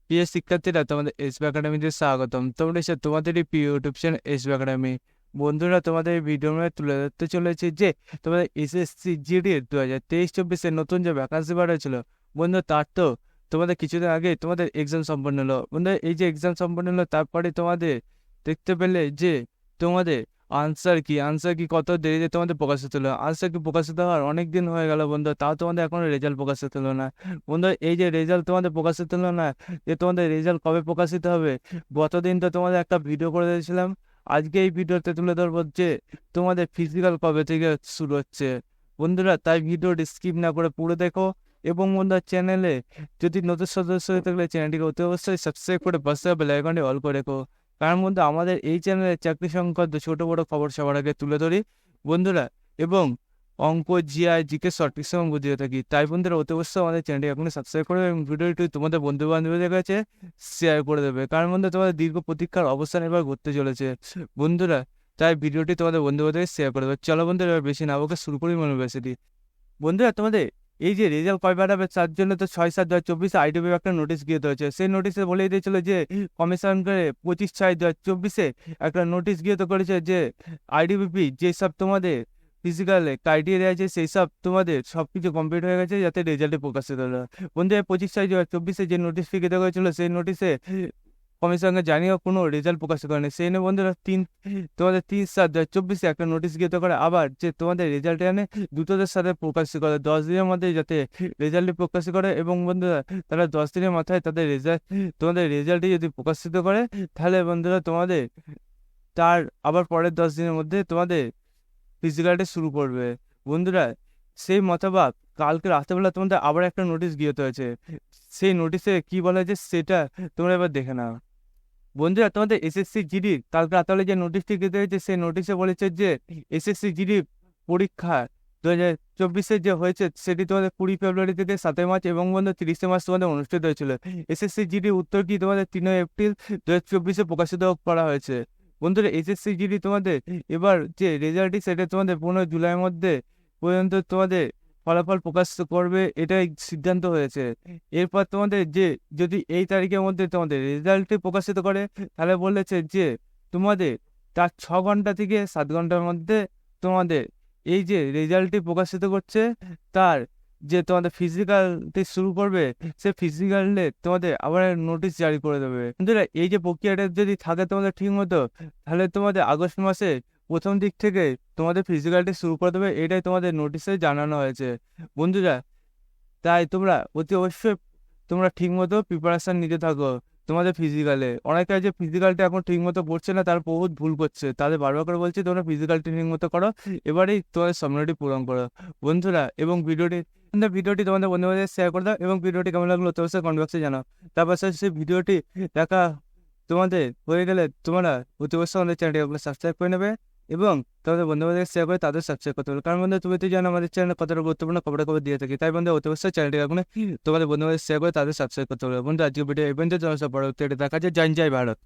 প্রিয় শিক্ষার্থীরা, তোমাদের এসবি একাডেমিতে স্বাগতম। তোমরা এসে তোমাদের এই প্রিয় ইউটিউব চ্যানেল এসবি একাডেমি। বন্ধুরা, তোমাদের এই ভিডিওর মধ্যে তুলে ধরতে চলেছে যে তোমাদের এসএসসি জিডি 2023-24 নতুন যে ভ্যাকান্সি বার হয়েছিল বন্ধু, তার তো তোমাদের কিছুদিন আগে তোমাদের এক্সাম সম্পন্ন হলো। বন্ধু, এই যে এক্সাম সম্পন্ন হলো তারপরে তোমাদের দেখতে পেলে যে তোমাদের আনসার কি কত দেরিতে তোমাদের প্রকাশিত হলো। আনসার কি প্রকাশিত হওয়ার অনেক দিন হয়ে গেল বন্ধু, তাও তোমাদের এখনো রেজাল্ট প্রকাশিত হলো না। বন্ধু, এই যে রেজাল্ট তোমাদের প্রকাশিত হলো না, যে তোমাদের রেজাল্ট কবে প্রকাশিত হবে? গতদিন তো তোমাদের একটা ভিডিও করে দিয়েছিলাম। আজকে এই ভিডিওতে তুলে ধরবো যে তোমাদের ফিজিক্যাল কবে থেকে শুরু হচ্ছে। বন্ধুরা, তাই ভিডিওটি স্কিপ না করে পুরো দেখো। এবং বন্ধুরা, চ্যানেলে যদি নতুন সদস্য হয়ে থাকলে চ্যানেলটিকে অতি অবশ্যই সাবস্ক্রাইব করে পাশে বেল আইকনটি অল করে রেখো। কারণ বন্ধু, আমাদের এই চ্যানেলে চাকরি সংক্রান্ত ছোট বড় খবর সবার আগে তুলে ধরি বন্ধুরা, এবং অঙ্ক, জিআই, জিকে শর্ট এবং বুঝিয়ে থাকি। তাই বন্ধুরা, অতি অবশ্যই আমাদের চ্যানেলটি এখনই সাবস্ক্রাইব করবে এবং ভিডিওটি তোমাদের বন্ধু বান্ধবীদের কাছে শেয়ার করে দেবে। কারণ বন্ধু, তোমাদের দীর্ঘ প্রতীক্ষার অবসান এবার ঘটতে চলেছে বন্ধুরা। তাই ভিডিওটি তোমাদের বন্ধু বান্ধবীদের শেয়ার করে দেবে। চলো বন্ধুরা, এবার বেশি না বকে শুরু করি ইউনিভার্সিটি। বন্ধুরা, তোমাদের এই যে রেজাল্ট কবে বেরাবে তার জন্য তো 6/7/2024 আইডিবি একটা নোটিশ গিয়ে হয়েছে। সেই নোটিশে বলে দিয়েছিল যে কমিশন করে 25/6/2024 একটা নোটিশ গিয়ে করেছে যে আইডিবিপি যেসব তোমাদের ফিজিক্যাল ক্রাইটেরিয়া আছে সেই সব তোমাদের সবকিছু কমপ্লিট হয়ে গেছে, যাতে রেজাল্টে প্রকাশিত হলো। বন্ধু, 25/6/2024 যে নোটিশটি গিয়ে হয়েছিল সেই নোটিশে কমিশনকে জানিয়েও কোনো রেজাল্ট প্রকাশ করেনি। সেই নিয়ে বন্ধুরা তোমাদের 3/7/2024 একটা নোটিশ গিয়ে করে আবার যে তোমাদের রেজাল্ট এনে দ্রুততার সাথে প্রকাশ করে 10 দিনের মধ্যে যাতে রেজাল্টটি প্রকাশ করে। এবং বন্ধুরা, তারা 10 দিনের মাথায় তাদের তোমাদের রেজাল্টটি যদি প্রকাশিত করে, তাহলে বন্ধুরা তোমাদের তার আবার পরের 10 দিনের মধ্যে তোমাদের ফিজিক্যালটি শুরু করবে। বন্ধুরা, সেই মতবাদ কালকে রাত্রেবেলা তোমাদের আবার একটা নোটিশ গিয়ে হয়েছে। সেই নোটিশে কি বলা হয়েছে সেটা তোমরা এবার দেখে নাও। বন্ধুরা, তোমাদের এসএসসি জিডি কালকে রাতালে যে নোটিশটি দিতে হয়েছে সেই নোটিশে বলেছে যে এসএসসি জিডি পরীক্ষা 2024 যে হয়েছে সেটি তোমাদের 20 ফেব্রুয়ারি থেকে 7 মার্চ এবং বন্ধু 30 মার্চ তোমাদের অনুষ্ঠিত হয়েছিল। এসএসসি জিডি উত্তর কি তোমাদের 3 এপ্রিল 2024 প্রকাশিত করা হয়েছে। বন্ধুরা, এসএসসি জিডি তোমাদের এবার যে রেজাল্টটি সেটা তোমাদের 15 জুলাইয়ের মধ্যে পর্যন্ত তোমাদের ফলাফল প্রকাশ করবে, এটাই সিদ্ধান্ত হয়েছে। এরপর তোমাদের যে যদি এই তারিখের মধ্যে তোমাদের রেজাল্টটি প্রকাশিত করে, তাহলে বলেছে যে তোমাদের তার 6 ঘন্টা থেকে 7 ঘন্টার মধ্যে তোমাদের এই যে রেজাল্টটি প্রকাশিত করছে তার যে তোমাদের ফিজিক্যালটি শুরু করবে, সে ফিজিক্যালে তোমাদের আবার নোটিশ জারি করে দেবে। বন্ধুরা, এই যে প্রক্রিয়াটা যদি থাকে তোমাদের ঠিক মতো, তাহলে তোমাদের আগস্ট মাসে প্রথম দিক থেকে তোমাদের ফিজিক্যালটি শুরু করে দেবে, এটাই তোমাদের নোটিশে জানানো হয়েছে বন্ধুরা। তাই তোমরা অতি অবশ্যই তোমরা ঠিক মতো প্রিপারেশন নিতে থাকো তোমাদের ফিজিক্যালে। অনেকে যে ফিজিক্যালটা এখন ঠিক মতো পড়ছে না, তার বহুত ভুল করছে, তাদের বারবার করে বলছি তোমরা ফিজিক্যালটি ঠিক মতো করো, এবারেই তোমাদের স্বপ্নটি পূরণ করো বন্ধুরা। এবং ভিডিওটি তোমাদের বন্ধুদের শেয়ার করে দাও এবং ভিডিওটি কেমন লাগলো তো অবশ্যই কমেন্ট বক্সে জানাও। তারপর সেই ভিডিওটি দেখা তোমাদের হয়ে গেলে তোমরা অতি অবশ্যই আমাদের চ্যানেলটি সাবস্ক্রাইব করে নেবে এবং তোমাদের বন্ধুবান্ধবদের শেয়ার করে তাদের সাবস্ক্রাইব করতে হবে। কারণ বন্ধু, তুমি তো জানো আমাদের চ্যানেলে কতটা গুরুত্বপূর্ণ খবর দিয়ে থাকি। তাই বন্ধু, অতি অবশ্যই চ্যানেলটি এখন তোমাদের বন্ধুবান্ধবদের শেয়ার করে তাদের সাবস্ক্রাইব করতে হবে। বন্ধু, আজকে ভিডিও এই পর্যন্ত, পরবর্তী দেখা যায়। জয় জয় ভারত।